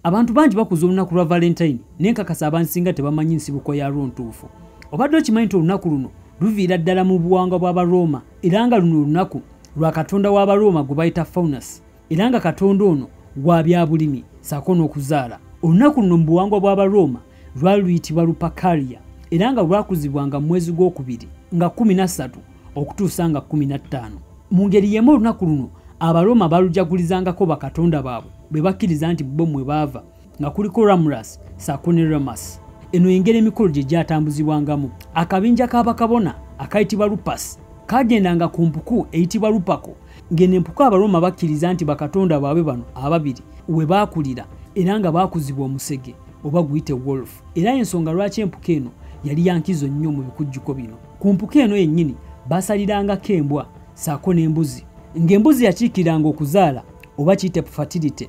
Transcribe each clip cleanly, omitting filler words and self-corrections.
Abantu bangi bakuza olunaku lwa Valentine nenkakasa abansinga tebamanyi nsibuko ya ntuufu. Obadde okimanyi nti olunaku luno luviira ddala mu buwangwa bw'Abaroma era nga luno olunaku lwa katonda w'Abaroma gwe bayita Faunus era nga katonda ono gwa byabulimi ssaako n'okuzaala. Olunaku luno mu buwangwa bw'Abaroma lwali luyitibwa Lupercalia era nga lwakuzibwanga mu mwezi gw'okubiri nga 13 okutuusa nga 15. Mu ngeri y'emu olunaku luno Abaroma balujagulizangako bakatonda baabwe bwe bakkiriza nti bo mwe baava nga kuliko Romulus ssaako ne Remus. Eno engeri emikolo gye gyatambuzibwangamu. Akabinja k'abakabona akayitibwa Lupus kagendanga ku mpuku eyitibwa Lupako ng'eno empuku Abaroma bakkiriza nti bakatonda baabwe bano ababiri we baakulira era nga baakuzibwa omusege oba guyite wolf. Era ensonga lwaki empuku eno yali yankizo nnyo mu bikujjuko bino. Ku mpuku eno yennyini baasalirangako embwa ssaako n'embuzi. Ng'embuzi yakiikiranga okuzaala oba kiyite fertility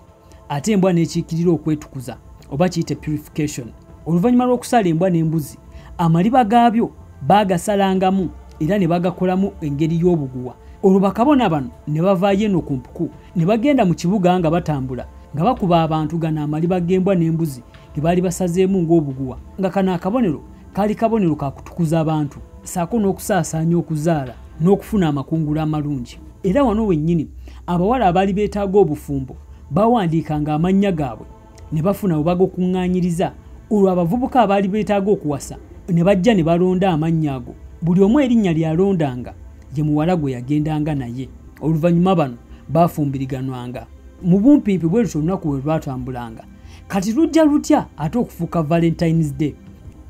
ate embwa n'ekiikirira okwetukuza oba kiyite purification. Oluvannyuma lw'okusala embwa n'embuzi amaliba gaabyo baagasalangamu era ne bagakolamu engeri y'obuguwa. Olwo bakabona bano ne bavaayo eno ku mpuku ne bagenda mu kibuga nga batambula nga bakuba abantu gano amaliba g'embwa n'embuzi ge baali basazeemu ng'obuguwa nga kano akabonero kaali kabonero ka kutukuza abantu ssaako n'okusaasaanya okuzaala n'okufuna amakungula amalungi. Era wano wennyini abawala abaali beetaaga obufumbo bawandiikanga amannya gaabwe ne bafuna bagakuŋŋaanyiriza. Olwo abavubuka abaali beetaaga okuwasa ne bajja ne balonda amannya ago. Buli omu erinnya lyalondanga ye muwala gwe yagendanga naye. Oluvannyuma bano baafumbiriganwanga. Mu bumpimpi bwe lutyo olunaku lwe lwatambulanga. Kati lujja lutya ate okufuuka Valentine's Day.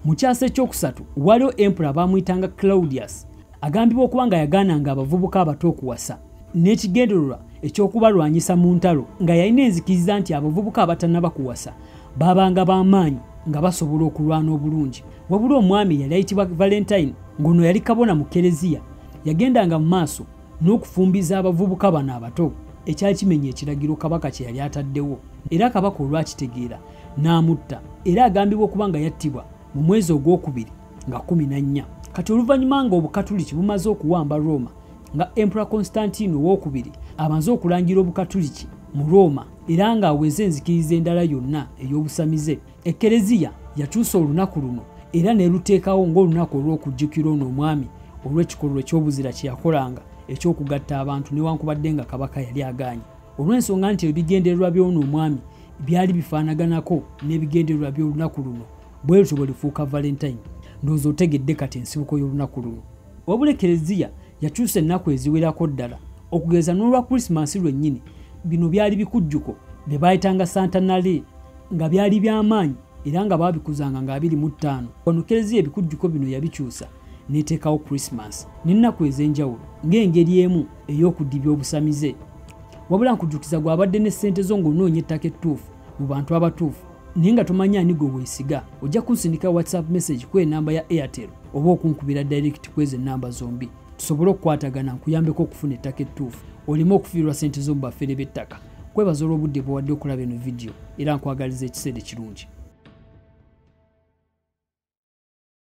Mu kyasa ekyokusatu waliwo emperor baamuyitanga Claudius agambibwa okuba nga yagaananga abavubuka abato okuwasa n'ekigendererwa ekyokubalwanyisa mu ntalo nga yalina enzikiriza nti abavubuka abatannaba kuwasa baabanga b'amaanyi nga basobola okulwana obulungi. Wabula omwami yali ayitibwa Valentine ng'ono yali kabona mu Kereziya yagendanga mu maaso n'okufumbiza abavubuka bano abato ekyali kimenya ekiragiro kabaka kye yali ataddewo. Era kabaka olwakitegeera n'amutta era agambibwa okuba nga yattibwa mu mwezi ogwokubiri nga 14. Kati oluvannyuma nga obukatuliki bumaze okuwamba Roma nga Emperor Constantine owookubiri amaze okulangira obukatuliki mu Roma era nga aweze enzikiriza endala yonna ey'obusamize, Ekereziya yakyusa olunaku luno era ne luteekawo ng'olunaku olw'okujjukira ono omwami olw'ekikolwa eky'obuzira kye yakolanga eky'okugatta abantu newankubadde nga kabaka yali agaanye. Olw'ensonga nti ebigendererwa by'ono omwami byali bifaanaganako n'ebigendererwa by'olunaku luno bwe lutyo bwe lifuuka Valentine. Ndowooza otegedde kati ensibuko y'olunaku luno. Wabula Ekereziya yakyusa ennaku eziwerako ddala okugeza n'olwa Christmas lwennyini. Bino byali bikujjuko bye baayitanga Santanale nga byali by'amaanyi era nga baabikuzanga nga 25. Wano Ekereziya ebikujjuko bino yabikyusa n'eteekawo Christmas n'ennaku ez'enjawulo ng'engeri emu ey'okudibya obusamize. Wabula nkujjukiza gw'abadde ne ssente zo ng'onoonya ettaka ettuufu mu bantu abatuufu naye nga tomanya ani gwe weesiga, ojja kunsindika WhatsApp message ku enamba ya Airtel oba okunkubira direct kwezi ennamba zombi tusobole okukwatagana nkuyambeko okufuna ettaka ettuufu oleme okufiirwa ssente zo mu bafere b'ettaka. Kwebaza olw'obudde bwe wadde okulaba eno video era nkwagaliza ekiseera ekirungi.